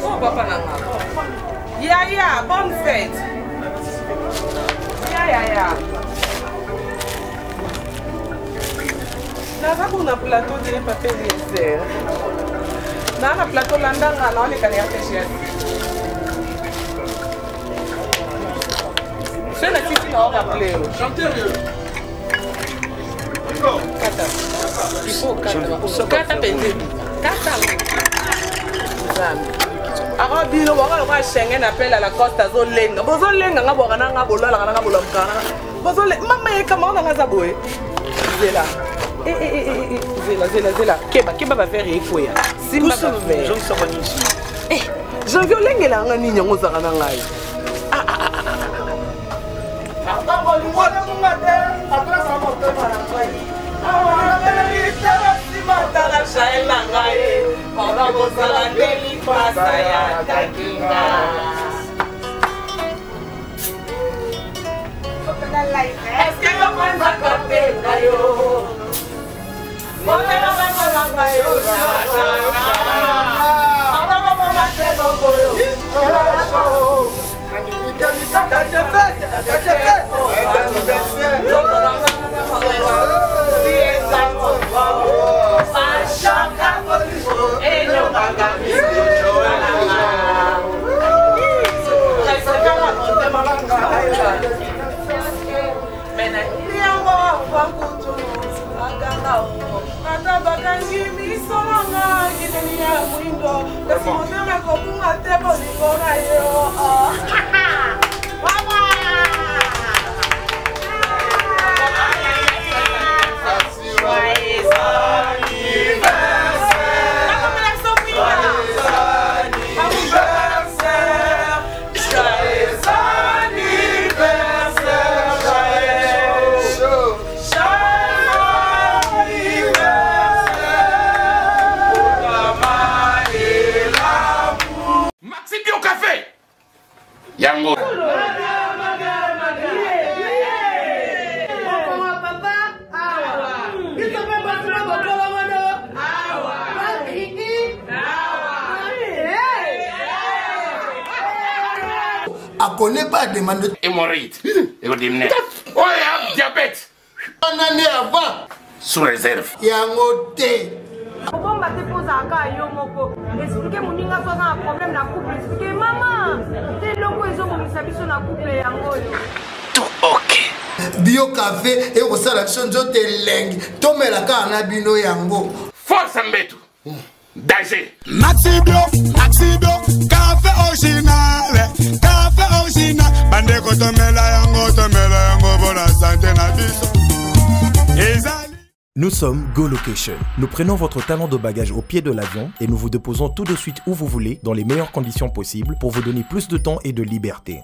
Oh papa nana. Ya, bonne fête. Ya. Naza kuna plateau de papier dessert. Na plateau landanga na ole kali afeshi. C'est la petite na ora play. Chanteur. Kata. Il faut kata pende. Kata. Zami. Ara bilo waka wa Schengen appelle à la Costa Zolenga. Bozolenga nga bokana nga bolala nga bolomkana. Bozole mama yeka mona nga zaboye. Zela. Zela. Keba va faire ikoya. Simba va faire. Je sais pas ni. Je violenge la nga ni nyango zaka na ngai. Yango. A connaît pas demande Hémorroïde. Et au dîner. Oh, il y a diabète. On en est avant. Sous réserve. Yango té. Bon, bah, te pose à cas, yo, moko. Expliquez mon ninga, pas un problème dans couple. Expliquez, maman. T'es longo, ils ont mis sa mission dans couple, yango. Tout ok. Bio café et au salation de lengue. Tomela kana bino yango. Force Mbetu. Danger. Maxi Bio, café original. Café original. Bande ko tomela yango, pour la santé na biso. Nous sommes Go Location. Nous prenons votre talon de bagage au pied de l'avion et nous vous déposons tout de suite où vous voulez, dans les meilleures conditions possibles pour vous donner plus de temps et de liberté.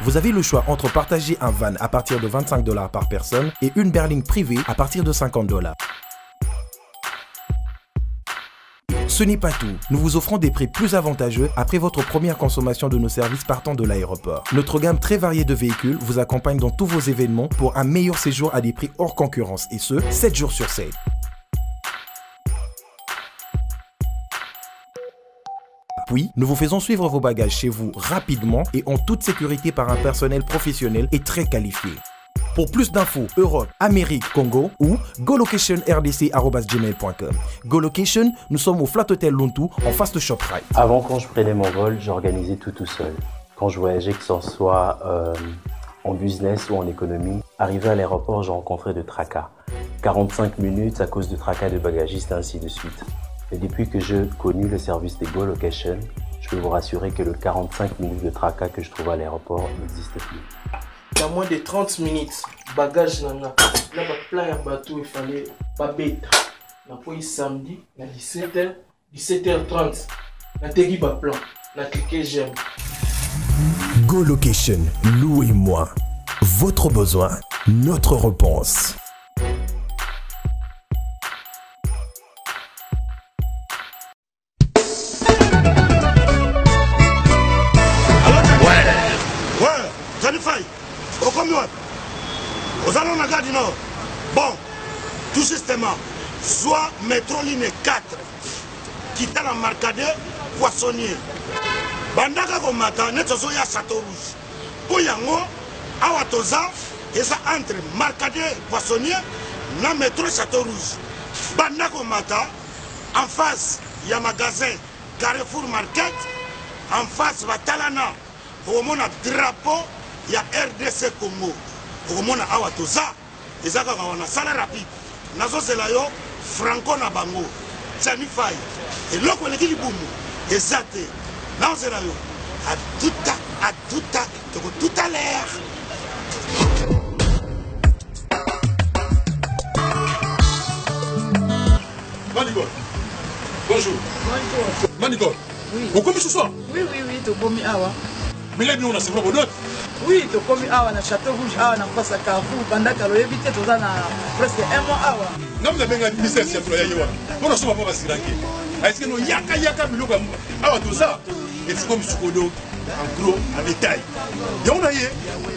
Vous avez le choix entre partager un van à partir de 25 $ par personne et une berline privée à partir de 50 $. Ce n'est pas tout, nous vous offrons des prix plus avantageux après votre première consommation de nos services partant de l'aéroport. Notre gamme très variée de véhicules vous accompagne dans tous vos événements pour un meilleur séjour à des prix hors concurrence et ce, 7 jours sur 7. Puis, nous vous faisons suivre vos bagages chez vous rapidement et en toute sécurité par un personnel professionnel et très qualifié. Pour plus d'infos, Europe, Amérique, Congo ou golocation.rdc@gmail.com. GoLocation, nous sommes au Flat Hotel Lontu en face de ShopRite. Avant, quand je prenais mon vol, j'organisais tout seul. Quand je voyageais, que ce soit en business ou en économie, arrivé à l'aéroport, je rencontrais de tracas. 45 minutes à cause de tracas de bagagistes, ainsi de suite. Et depuis que j'ai connu le service de GoLocation, je peux vous rassurer que le 45 minutes de tracas que je trouve à l'aéroport n'existe plus. Il y a moins de 30 minutes, bagage nana. Là, plein de bateau, il fallait pas bête. On a pris samedi, à 17h, 17h30. On a tegui ba plan, on a cliqué j'aime. GoLocation, louez-moi. Votre besoin, notre réponse. Okomi wapi? Ozalo na Gare du Nord. Bon, tout justement, soit métro ligne 4, quitta la Marcadet, Poissonnier. Bandaka komata, netsozo ya Château Rouge. Pour yango, awa toza, eza entre Marcadet, Poissonnier, na métro Château Rouge. Bandaka komata, en face, il y a un magasin Carrefour Market. En face, Batalana. Au moment de drapeau, il y a RDC Congo. Au moment de Awatoza, il y a un salaire rapide. Nazo Zelayo, Franco Nabango, Tchani Faye. Et l'autre, il y a un exact. Nazo Zelayo, à tout à l'heure. Manigol. Bonjour. Bonjour. Manigol. Oui. Vous commis ce soir? Oui, tu commis awa. Mais là, nous, on a c'est vraiment d'autres. Oui, tu commis awa na Château Rouge, awa na face à Carrefour, pendant que l'on évite tout ça presque un mois awa. Non, mais bien, il ministère, c'est pour y aller. On a souvent pas passé là. Est-ce que nous, yaka, milou, awa tout ça? Et c'est comme ce qu'on a en gros, en détail. Et on a eu.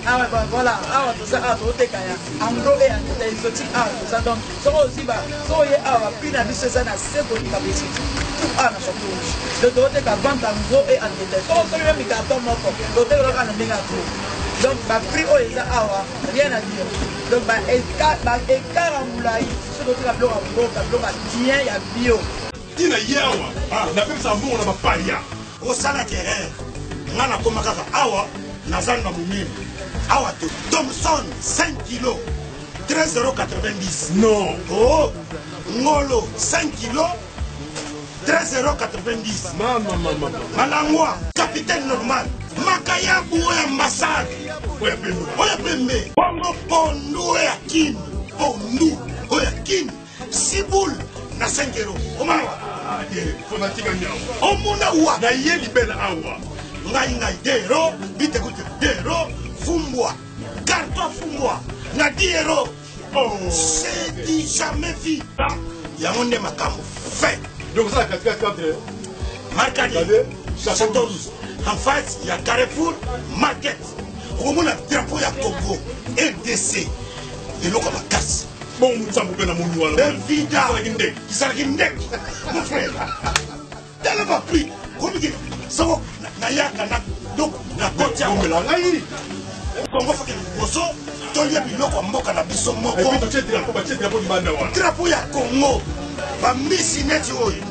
Ah ouais, voilà, awa tout ça, awa tout kaya. En gros et en détail, sorti awa tout ça. Donc, ça aussi, so y awa, puis na biso ça na c'est pour capacité. Tout awa na Château Rouge. Le doté ka vente en gros et en détail. So so même carton moko. Doté le ka na benga tout. Donc, bah prix au eza awa, rien à dire. Donc, bah écart en moulay, ce doté ka bloc en gros, ka bloc bien ya bio. Tina yawa, na même ça bon on a pas ya. Au salaire Nana Komakaka awa, Nazanga Moumine. Awa to Thomson 5 kg, 13,90 €. Non. Oh, Ngolo 5 kg, 13,90 €. Maman. Malangwa, capitaine normal. Makaya Boué Massad. Oya Pembe. Bongo Pondo et Akin. Pondo, Oyakin. Siboul, na 5 €. Omawa. Fanatique Nyao. Omuna wa. Na yé libelle awa. Ngai 2 €, bite coûte 2 €, fumbwa, carton fumbwa, na 10 €. Oh, c'est dit jamais vu. Yango nde makambo fait. Donc ça 4 Marcadi, Château Rouge. En face, il y a Carrefour Market. Au moins, le drapeau, il y a Congo, RDC. Et l'eau comme la casse. Bon, nous sommes bien à mon nouveau. Vida, qui s'est mon frère. T'as pas pris. Comment il so nayaka na donc na koti ya ngomela ngai Kongo fa ke boso to lia biloko mboka na biso moko et puis tu tira ko batie drapeau di banda wana drapeau ya Congo ba misi neti oyo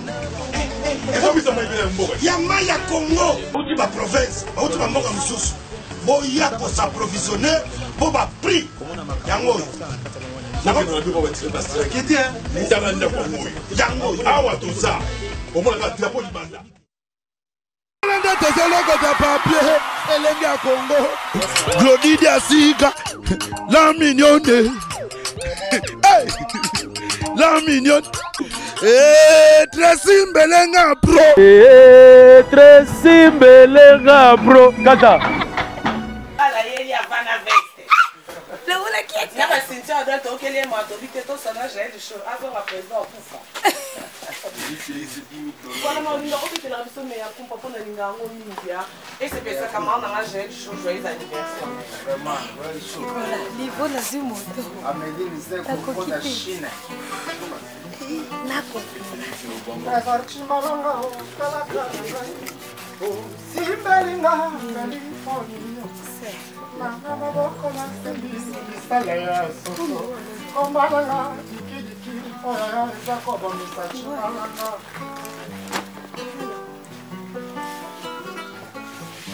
et so bisa mai bila mboka ya maya Congo uti ba province uti ba mboka mususu bo ya ko s'approvisionner bo ba prix yango na ko na duko ba tira basta ketia ndanga ndako moyo yango awa to ça au moins la drapeau di banda Tezoloko papier, elenge ya Congo, Glody Diasika, la mignonne, hey, la mignonne, Tracy Mbelenga pro, Tracy Mbelenga pro, kata. Ala yeli avana veste. Le wala kieti. Nyama Cynthia doit toquer les mots, donc tu te sonnes j'ai du show. Avant à présent pour voilà mon numéro qui est la mission mais à comprendre pour le numéro India et c'est ça comment on a j'ai du show joyeux anniversaire. Vraiment, ouais, chaud. Voilà, niveau la zimoto. Amélie c'est pour la Chine. Nako.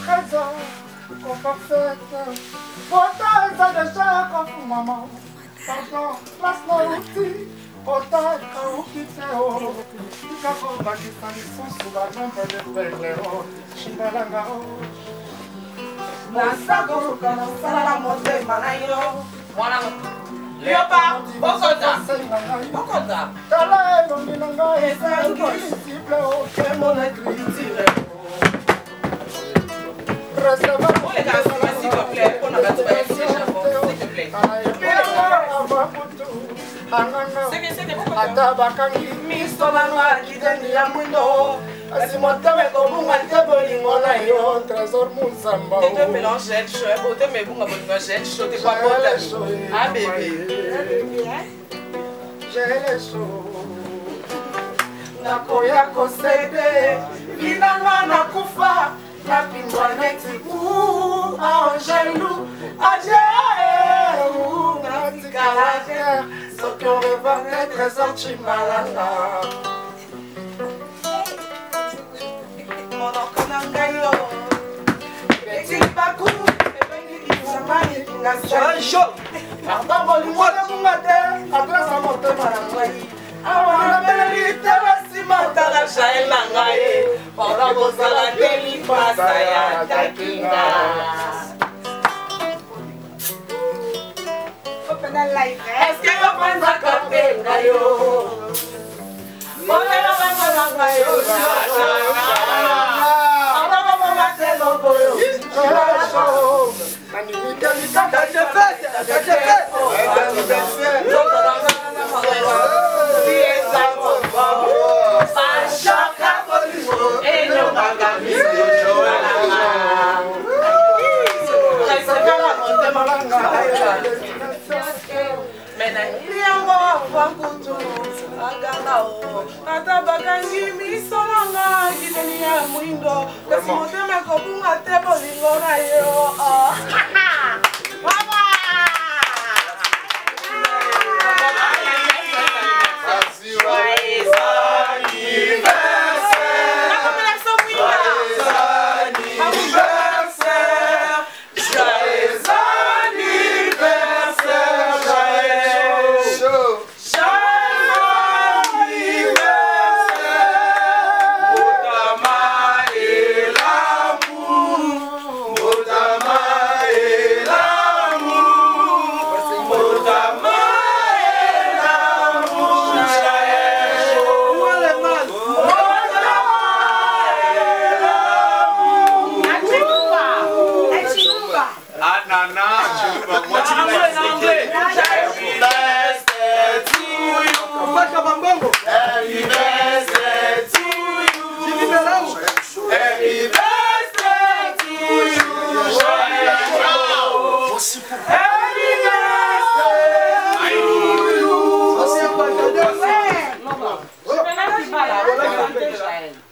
Trésor, parfaite, autant de déjà comme maman. Pardon, place l'outil, autant qu'on quitte au. Il a combattu sa mission sous la jambe de Berléro. Chimbalanga. La sago, la montée, manayo. Voilà. Léopard, Bokoda. Bokoda. Tala nominanga et ça invisible auquel mon écriture. Recevez-moi les gars, s'il te plaît, on a battu s'il te plaît. Atabakangi miso nanga kideni ya mwindo asimoteme kobunga te bolingo na yo trésor Trésor Moussamba. Tu te mélanges chaud, beauté, mais vous m'avez chaud, t'es pas bon. Ah, bébé. J'ai les choses. Nakoya kosede, inanga nakufa, napindwa neti ou angelou, adjeu, natikala, soki on revende trésor chimalanga. Monoko na ngai yo, eti baku, samani kinga pardon bolingo na munga te, aklasa motema na ngai. Awana belite basimata la jael na ngai, pona bozala te lipasa ya takinga. Est-ce que yo pensa kote ngai yo? Ole la banga na ngai yo. Aba baba mate lobo yo. Bakangi misolanga kiteni ya mwindo kasi motema kobunga te bolingo na yo. Mama!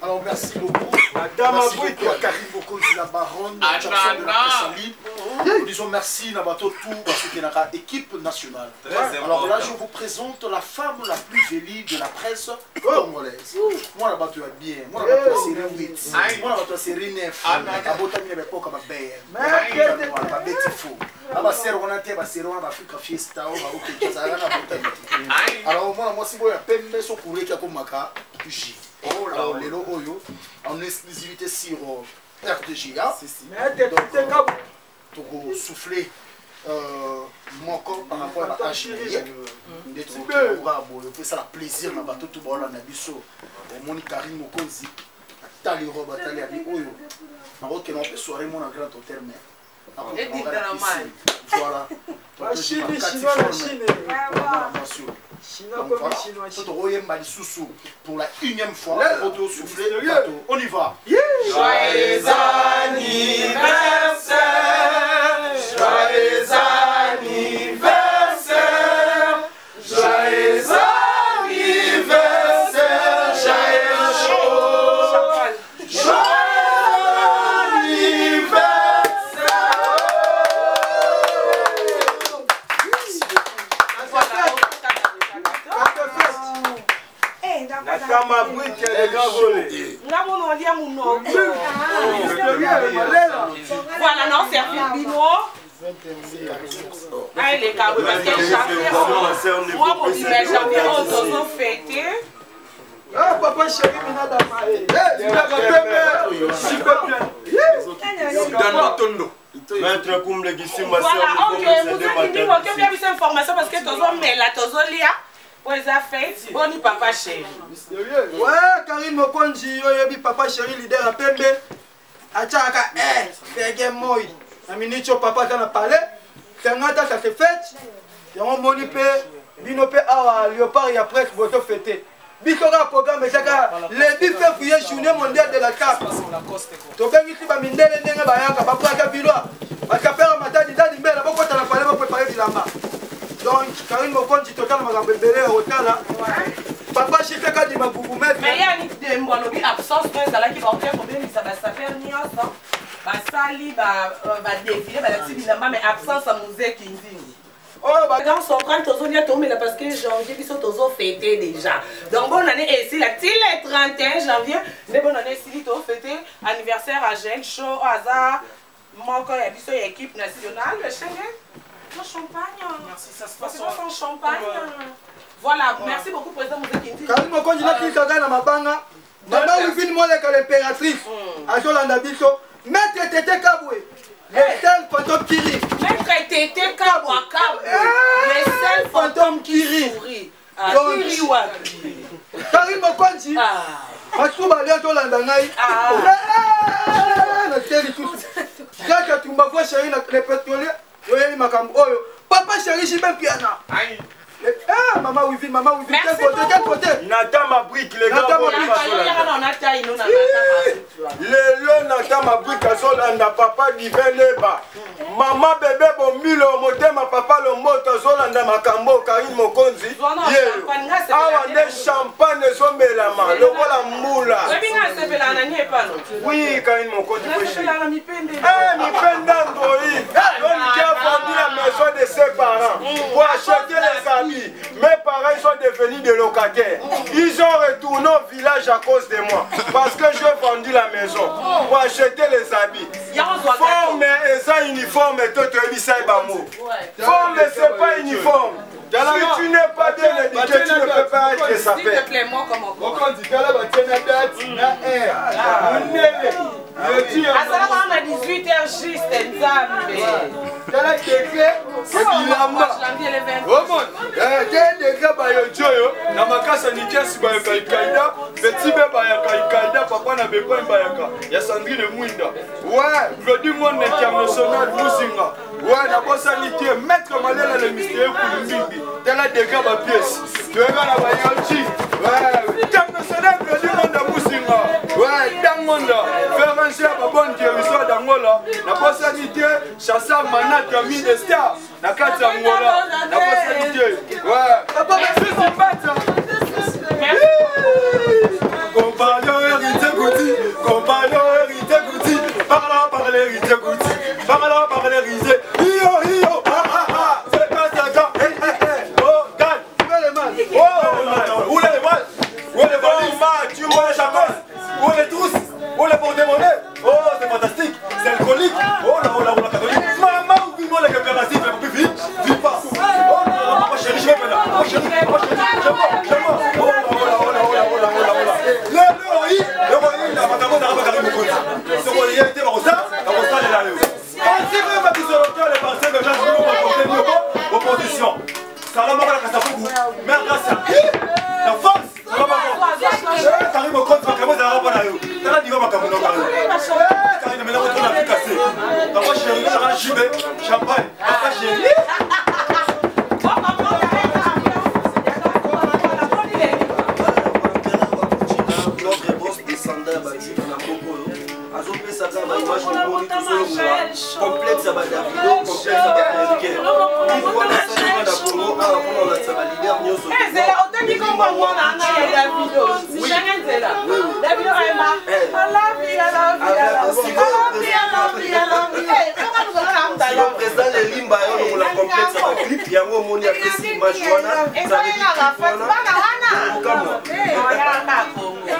Alors merci beaucoup. Merci beaucoup à Karim Boko, la baronne de Jackson de la Presse. Nous disons merci à tout parce que c'est équipe nationale. Alors là, je vous présente la femme la plus jolie de la presse congolaise. Moi là-bas tu es bien. Moi là-bas tu es 8. Moi là-bas tu es 9. Abota mi beko kama belle. Ba beti fou. Aba sero on a été ba sero on a Africa Fiesta on va OK ça na bota. Alors moi si boya pembe so courir qui a comme maka tuji. Alors lelo oyo en exclusivité sur RTG. Pour souffler mon corps par rapport à la HDI. C'est la plaisir dans bateau tout bon na biso. Mon Karim Mokonzi tali roba tali abi oyo. Maroc que l'on peut soirée mon grand hôtel mais voilà. Chine chinois la Chine. Pour la 1e fois, auto soufflé, on y va. Joyeux anniversaire, joyeux anniversaire, joyeux anniversaire, joyeux joyeux Voilà, non, c'est un binois. Ah, il est câble parce que moi, mon dimanche, janvier, on doit fêter. Ah, papa chéri, minada maé. Maître Koumle Gissimba. Voilà, ok, vous avez dit que bien cette information parce que tu as mis la tozolia. Vous avez fait, on y papa chéri. Ouais, Karim Mokonzi, yoyebi papa chéri, leader à Pembe. Achaka, fege moi. Aminicho papa kana parlé. Tengata ça se fête. Yango moni pe, bino pe awa léopard ya presque voto fêté. Bisoga programme chaka le 10 février journée mondiale de la cape. To bengi ti ba mindele ndenge bayaka ba kwa bilwa. Ba kapera matadi dadi mbele ba kota na pale ba préparer bilamba. Donc Karine Mokonzi total makambo belé otala. Papa chika kadi mabubu mettre. Mais ya ni dembo lobi absence de la qui va faire problème ça va ça faire ni ça. Ba sali ba défiler ba la bilamba mais absence à musée qui ndingi. Oh, bah, dans son train, parce que janvier, ils sont tous fêtés déjà. Donc, bonne année ici, là, le 31 janvier, mais bonne année ici, ils ont fêté anniversaire à Gênes, show, au hasard, mon corps, il y a une équipe nationale, le Schengen, le champagne. Merci, ça se passe en champagne. Voilà, merci beaucoup, Président Mouzekindi. Quand je continue à dire ça, ma banga, maman, oui, film, moi, l'impératrice, à Jolanda Bisso, maître Tété Kaboué. Les seuls fantômes qui rient. Maître Tété Kaboué. Les seuls fantômes qui rient. Karine Mokonzi. Masuba leo Jolanda ngai. Na teli tout. Kaka tumba chéri na le pétrolier. Yoyeli makambo oyo. Papa chéri jibe piana. Ah, maman oui, quel côté Nathan ma brique, les gars. Le Nathan ma brique, Zolanda, papa Diveleba. Maman bébé, bon milo, motema, papa le moto, Zolanda, Makambo, Karine Mokonzi. Ah, on est champagne, Zomelama, le voilà moula. Oui, Karine Mokonzi. Eh, mi pendandoi. L'homme qui a vendu la maison de ses parents pour acheter les habits. Mes parents sont devenus des locataires. Ils ont retourné au village à cause de moi. Parce que j'ai vendu la maison pour acheter les habits. Forme et ça uniforme et tout le Bissaïbamo. Forme c'est pas uniforme. Si tu n'es pas bien éduqué, tu ne peux pas être sapé. S'il te plaît, moi comme encore. On a 18h juste, chasseur manate a mis des stars. Na kati ya ngola. Na possibilité. Ouais. Papa, merci son battre. Compagnon hérité Gouti. Compagnon hérité Gouti. Par l'hérité Gouti. Par l'hérité. Yo. C'est pas ça. Oh, gagne. Où les balles? Où les balles? Tu vois les chacos? Où les trousses? Où les porte-monnaie? Oh, c'est fantastique. C'est alcoolique. Oh là. Maman, oublie-moi les coopératives, mais plus vite. Vite pas. Oh là, moi chérie, je vais là. Moi chérie, je vois. Oh là. L'héroïne, la madame d'Arabe Karim Moukouti. Ce qu'on y a été, Rosa, est là. Si vous m'avez dit sur le cœur, les parcelles de gens qui vont porter mieux opposition. Ça va m'avoir la Kassafoukou. Merde, grâce à la force. Ça va m'avoir. Karim Moukouti, va commencer à Arabe Nayo. T'as la diva, ma Kamouna Karim. Karim, maintenant, on a tout cassé. Papa chérie, Sarah Jibé, champagne. Papa chérie. Notre boss descendait à Badi, on a beaucoup. Azopé ça dans l'image de Boni, tout ça, complexe à Badavido, complexe à Badaméricain. Il voit la salle de Congo, ah, on a sa leader, nous sommes. Eh, c'est là, autant dit qu'on voit moi, on a Davido. Si Schengen, c'est là. Davido, elle m'a. Si le président de Limba, on l'a complexe à la clip, il y a un moment où il y a des images, ça veut dire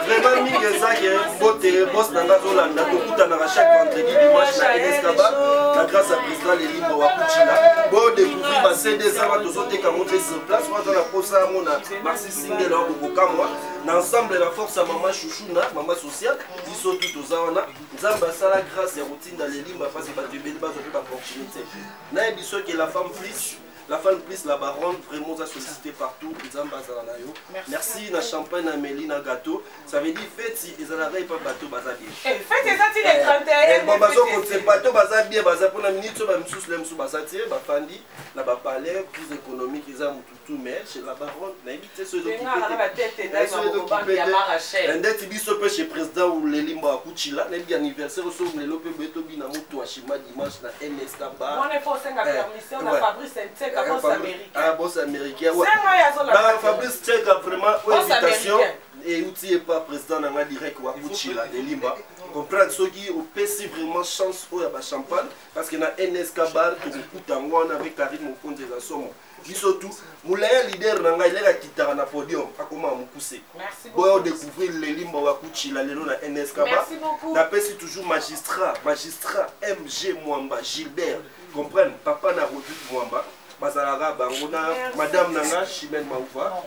vraiment Mingezaki, Bote, Boss Nanga Zolanda, Tokutanara chaque vendredi, dimanche, na Enescaba, la grâce à président de Limba Wakuchina. Bon, découvrir ma CD, ça va tous autres qu'à montrer sur place. Moi, j'en ai posé à mon Marcy Single, au Bokamwa. L'ensemble, la force à maman Chouchouna, maman sociale, ils sont tous aux Awana. Zamba, ça la grâce et routine dans les Limba, parce que c'est pas du bel bas, on peut pas continuer. N'a dit ce que la femme plus. La femme plus la baronne, vraiment ça sollicité partout. Merci na champagne, na Mélie, na gâteau. Ça veut dire fête si ils n'arrivent pas bateau bazabi. Fête c'est ça, tu les 31. Bon bateau contre bateau bazabi. baza bien baza mpona minute oyo bamisusu le mosusu baza tie bafandi na bapalais plus économique eza motutu mais chez la baronne nayebi te so ndeti biso mpe chez président lelimbo akuchila nayebi anniversaire oso lelo mpe boye tobina motu wa shima dimanche na NSK bar boss américain Fabrice Tseka vraiment invitation euti epa président nanga direct wa kuchila lelimba comprendre soki opesi vraiment chance oyo ya bachampagne parce que na NSK bar tokokuta yango wana avec Karim Mokonzi eza somo biso tu molaya leader na ngai leka kitaka na podium akoma mokuse boyo découvrir lelimba wa kuchila lelo na NSK bar napesi toujours magistrat MG Mwamba Gilbert comprendre papa na Rodrigue Mwamba bazalaka bango na madame nanga Chimène Maouva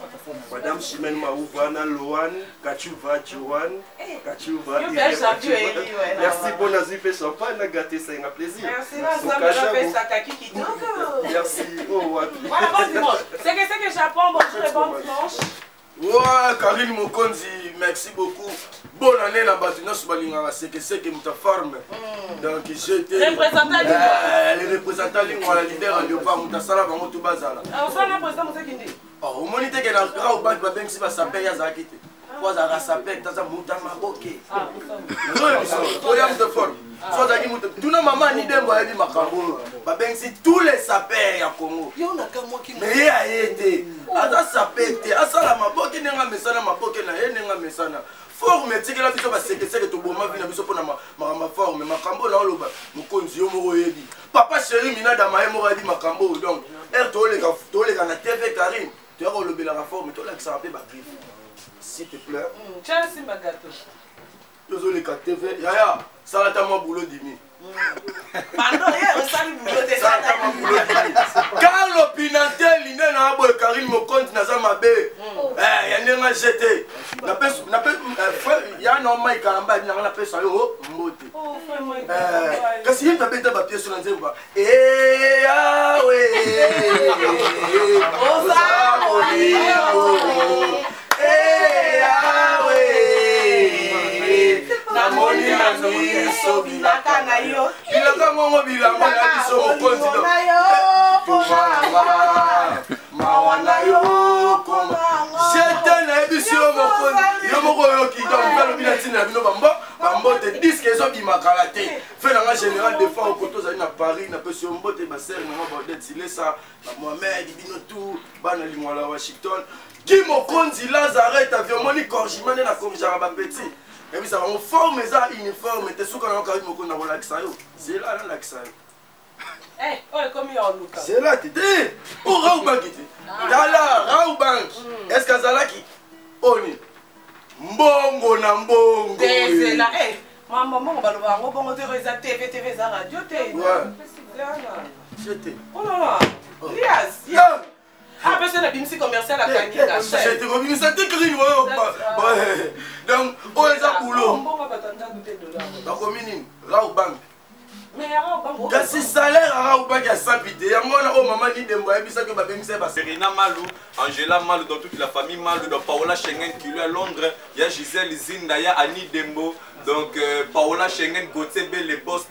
madame Chimène Maouva na Loan Kachuva Joan Kachuva merci pour la zupé champagne na gâté ça un plaisir merci oh wapi voilà bon dimanche c'est que Japon bonjour et bon dimanche. Ouais, Karim Mokonzi, merci beaucoup. Bonne année na Batinos Balinga, c'est que ta forme. Donc j'étais représentant les représentants lingua la leader à Léopard Moutasala Bango tout bazala. Ah, on a président Moutakindi. Oh, au monité que na Grau Bank ba bengi ba saper ya zakite. Kwa za saper taza mutama boke. Ah, oyam de forme. So za muta. Tuna mama ni dembo ya di makambo. Ba bengi tous les sapeurs ya Congo. Yo na kamwa ki. Mais ya yete. Aza sapete, asala maboke nenga mesana maboke na ye nenga mesana. Forme tikela biso ba sekeseke to boma vina biso pona ma forme makambo na oloba Mokonzi yo moko yebi. Papa chéri mina da maye moko di makambo donc to le na TV Karim. Tu as relobé la forme to la ça ba griffe. S'il te plaît. Tiens si ma gâteau. Désolé ka TV yaya ça ta moi boulot dimi. Pardon, on sali boulot de ça ta moi boulot dimi. Carlo Pinantel ine na abo Karim Mokonzi na za mabe. Ya nenga jeté. Na pesa ya no mai kalamba ni na pesa yo mbote. Oh, vraiment. Kasi yinta beta ba pièce na nzemba. Ah we. Oza molimo. Ah we. Na moni na miso bilaka na yo. Bilaka ngongo bilamba na biso Mokonzi do. Mawana yo koma. J'étais na émission Mokonzi. Yo moko yo ki donc pelo binatina bino bambo te disque ezo ki makalate. Fait na général de fois au koto za na Paris na peso mbote ba ser na Baudette Silesa na Mohamed bino tout bana limwala Washington. Ki Mokonzi Lazareth avion moni corgimane na komjara ba petit. Et puis ça va on forme ça uniforme te suka na Karim Mokonzi na relaxa yo. C'est là la relaxa. Eh, ouais, comme il y a un look. C'est là, t'étais. Oh, Raoubank était. Dala, Raoubank. Est-ce que Zalaki? Oni. Mbongo na mbongo. C'est là, eh. Maman, on va le voir. On va te TV, ça radio. Ouais. J'étais. Oh non, non. Lias. Ah, parce que la bimsi commerciale a gagné. J'étais comme une santé grille. Donc, oh, les apoulos. Donc, au minimum, Raoubank. Kasi salaire à Raoubank ya 100 bidé. Yango na o maman ni dembo ya bisa que ba bemisa ba Serena Malou, Angela Malou dans toute la famille Malou, dans Paola Schengen qui lui à Londres, il y a Gisèle Zinda, il y a Annie Dembo, donc Paola Schengen, Gauthier B, les boss.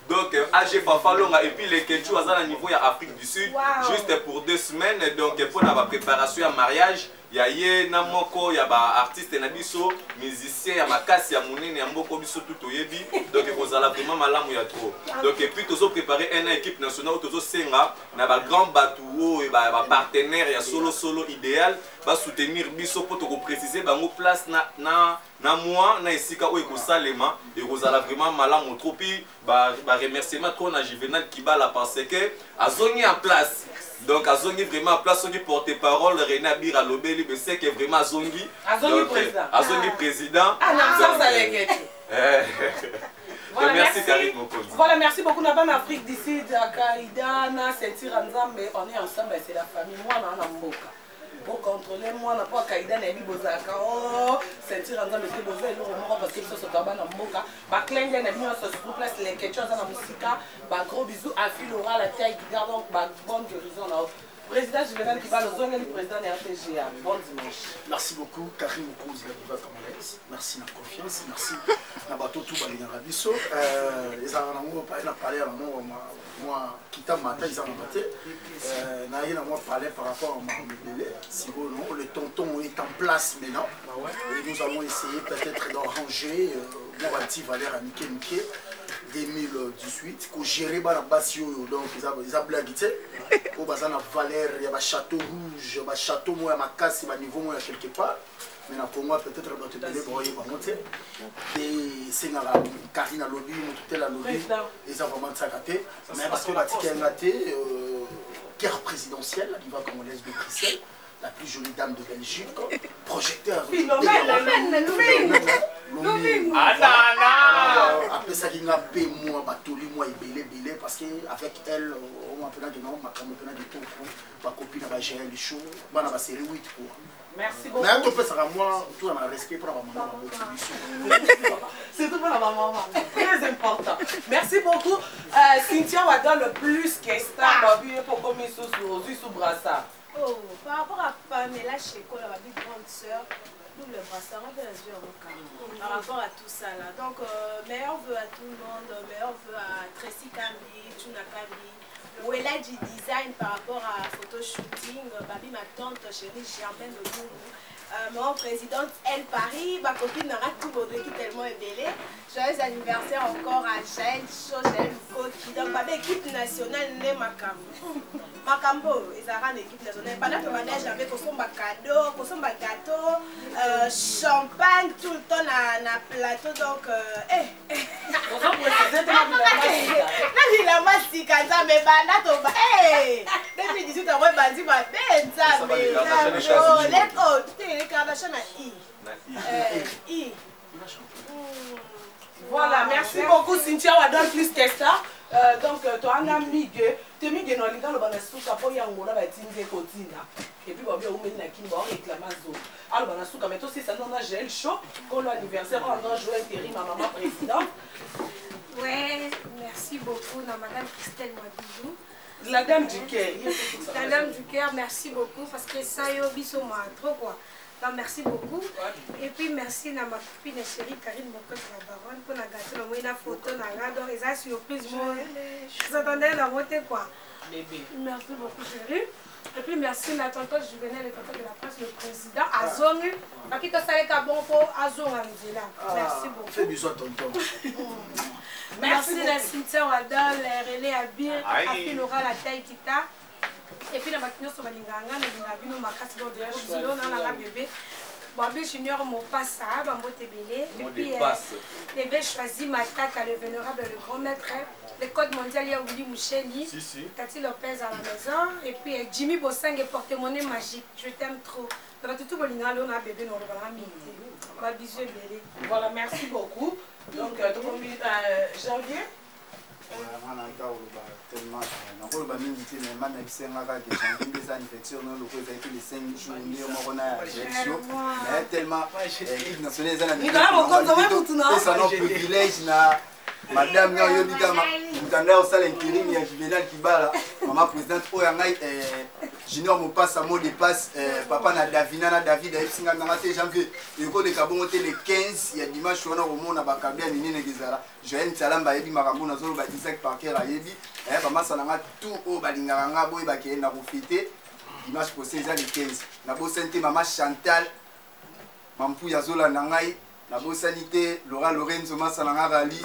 Donc AG Fafalonga et puis les Kenchou à un niveau à Afrique du Sud, juste pour 2 semaines. Donc pour la préparation à mariage, il y a Yena Moko, il y a artiste Nabiso, musicien, il y a Makasi, il y a Mounine, il y a Moko Biso tout au Yebi. Donc vous allez vraiment malin, il y a trop. Donc et puis tous préparer une équipe nationale, tous Senga, il y a un grand bateau, il y a un partenaire, il y a solo idéal, va soutenir Biso pour te préciser, il y a une place na moi na isika o ekosalema et vous allez vraiment malamu trop puis ba remerciement trop na Juvenal Kibala parce que azongi en place donc azongi vraiment en place qui porte-parole René Abira Lobeli mais c'est que vraiment azongi président ah non ça ça les voilà, merci Karim Mokonzi. Voilà, merci beaucoup. Nous avons Afrique d'ici, Kaïda, Sentir Nzambe, on est ensemble, c'est la famille. Moi, on a Mboka. Pour contrôler moi n'a pas Kaïda n'a bozaka oh sentir en train de bozer le moment parce que ça se tabac dans Mboka ba clingue n'a bien se sur place les questions dans la musique ba gros bisous à Philora la taille qui garde donc ba bonne guérison là Président Juvenal Kibalo, le président de RTGA. Bon dimanche. Merci beaucoup, Karim Okouz, la Congolaise. Merci de la confiance, merci de bateau tout bas les Arabiso. Les Arabes, pas parler à moi, qui t'a maté, ils en ont maté. N'a moi parler par rapport à Mahomet. Si le tonton est en place maintenant. Et nous allons essayer peut-être d'arranger Mourati Valère à Miké. 2018 ko gérer ba la base donc ils a blagué au bazar na Valère il y a château rouge ba château moi ma casse ba niveau moi quelque part mais na pour moi peut-être doit te donner pour y monter et c'est na Karina lobby tout la lobby et ça vraiment ça gâté mais parce que la ticket gâté guerre présidentielle il va congolaise de Bruxelles la plus jolie dame de Belgique, projecteur. Après ça, il y a peu moi, batoli moi et belé parce qu'avec elle, on m'a appelé de nom, ma campagne de tout, ma copine va gérer les shows, ma va série 8 pour. Merci beaucoup. Mais un peu ça moi, tout en respect pour la maman. C'est tout pour la maman. Très important. Merci beaucoup. Cynthia Wada le plus qu'Esta, pour comme ils sont sous brassard. Oh, par rapport à Pamela Cheko, la grande sœur, nous le brassard, on a par rapport à tout ça là. Donc, meilleur vœu à tout le monde, meilleur vœu à Tracy Kambi, Tuna Kambi, Wella du design par rapport à photoshooting, Babi ma tante chérie Germaine de Gourou. Mon présidente Elle Paris, ma copine Nara Toubaudé qui est tellement ébélée. Joyeux anniversaire encore à Jaël Chogel Koki. Donc, ma équipe nationale n'est Makambo. Makambo, ils ont une équipe nationale. Pendant que je j'avais un cadeau, un gâteau, champagne tout le temps dans le plateau. Donc, il a massi quand ça me banda to ba. 2018 on va bandi ma benza mais oh let out. Voilà, merci beaucoup Cynthia Wadon plus que ça. Donc, tu as un ami tu es mis dans le souka pour y aller à la tingue continua. Et puis, on va réclamer zone. Alors, on a souka, mais aussi, ça nous a gel chaud. Pour l'anniversaire, on a joué intérim à maman présidente. Ouais, merci beaucoup, madame Christelle Mwadijou. La dame du cœur. La dame du cœur, merci beaucoup parce que ça y est, trop quoi. Donc, merci beaucoup. Et puis merci à ma copine chérie Karine Mokos la baronne pour la gâteau, la photo, donc ils ont surprise. Vous attendez la montée quoi. Merci beaucoup chérie. Et puis merci à tonton Juvenel et tonton de la presse, le président Azongu. Parce qu'il te savait qu'à bon pour Azongu là. Merci beaucoup. Fais bisous à tonton. Merci à Cynthia Wadal, René Abir, Api Laura la taille Kita. Et puis la matinée sur Malinganga, nous avons ma casse d'eau de la bébé. Babi Junior mon passe à Bambotebele. Et puis bébé choisi ma taque à le vénérable, le grand maître. Le code mondial, il y a Willy Moucheli. Tati Lopez à la maison. Et puis Jimmy Bossang et porte-monnaie magique. Je t'aime trop. Donc tout le monde a bébé dans le bisous bébé. Voilà, merci beaucoup. Donc, janvier. Tellement nakoloba mingi te mais mana bisengaka ke janvier des anniversaires non loko ezalaki les 5 jours nde moko na élection mais tellement équipe nationale eza na privilège na madame na yo bikama mutanda osala intérim ya Juvenal Kibala mama présidente oyo ngai Junior Mopassa mo de passe papa na Davina na David ayebsinga nganga te janvier ekoleka bongo te le 15 ya dimanche wana komona bakabia minene kezala Joël Ntalamba ayebi makambo nazoloba Isaac Parker ayebi bamasa nanga tout oyo balingaka nga boye bakeye na kofete dimanche prochain eza le 15 nabosani te mama Chantal mampuya azolanda ngai nabosani te Laura Lorenzo masa nanga rali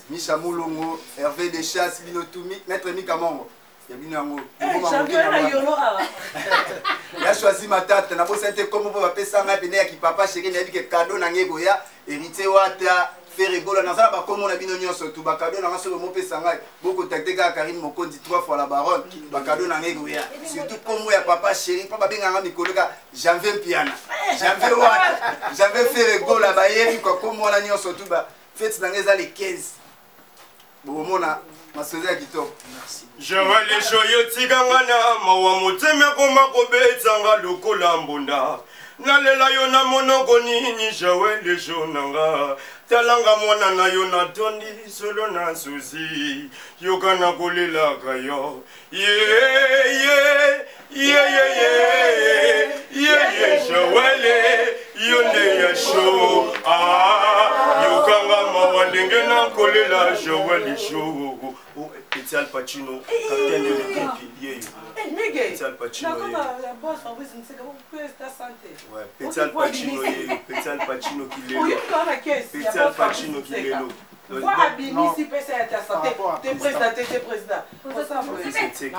Misha Moulongo Hervé Dechasse bino tumi maître Mikamongo il a choisi ma tante, n'a pas senti comment on va faire ça, mais il papa chéri n'a dit que cadeau n'a pas goya, hérité wata, faire rigolo, n'a pas comme on a bien union surtout, bah cadeau n'a pas sur le mot pesanga, beaucoup tacté gars Karine Moko dit 3 fois la baronne, bah cadeau n'a pas goya, surtout comme moi papa chéri, papa bien un ami collègue, j'avais piano, j'avais wata, j'avais fait rigolo là bas hier, comme on a union surtout, bah faites dans les 15, bon mon a Merci. Je vois les joyeux tigangana, mawa moteme koma kobetsanga lokola mbunda. Nalela yo na monogoni ni jawe les jonanga. talanga mwana na yo natondi solo na susi yoka na kolelaka yo shawele yo nde ya show yokanga mawa ndenge na kolela shawele show Petit Al Pacino, capitaine de l'équipe, Petit Al Pacino. Ouais, Petit Al Pacino, Petit Al Pacino qui l'est. Petit Al Pacino qui l'est. Vois Abimi si PC est ta santé, t'es président, t'es président.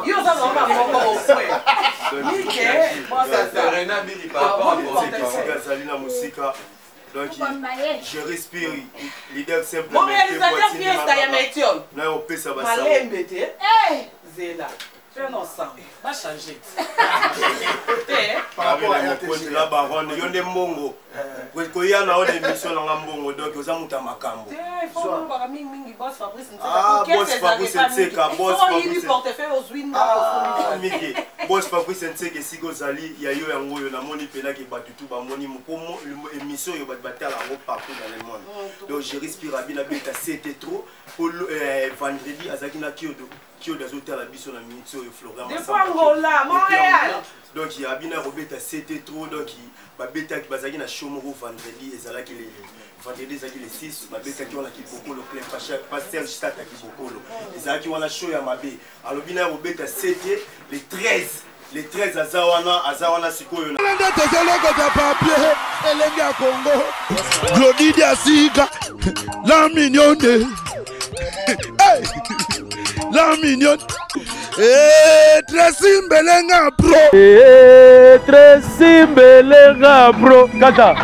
Yo, ça va pas mon frère. Nickel, moi ça c'est Rena Billy par rapport à Gazalina Musika. Donc, je respire, leader simple. Mon réalisateur Fiesta Yametion. Non, on peut ça va ça. Malé mbete. Zéla. Fais un ensemble. Va changer. Par rapport à la baronne, il y a des mbongo. Quand il y a une émission dans le mbongo, donc il y a un makambo. Il faut voir mingi boss Fabrice. Ah, boss Fabrice Nseka, boss Fabrice. Portefeuille aux win. Ah, Miki. Boss Fabrice Nseka, si Gozali, il y a eu un goyo, na moni pena qui bat tout, ba moni pour émission yo bat battre la partout dans le monde. Donc je respire à bien habiter, c'était trop. Pour vendredi, Azakina Kyoto. Qui a ajouté à la biso na minute sur Florent. Des fois Angola, Montréal. Donc il y a bien Robeta c'était trop donc ba beta qui bazaki na Chomoro vendredi ezala qui les vendredi ezaki les 6 ba beta qui on a qui beaucoup le plein pasteur stata qui beaucoup ezala qui on a show ya mabe. Alors bien Robeta c'était les 13 azawana sikoyo na tozoloko ta papier elenga Congo Glody Diasika la mignonne la mignonne Tracy Mbelenga bro Tracy Mbelenga bro Kata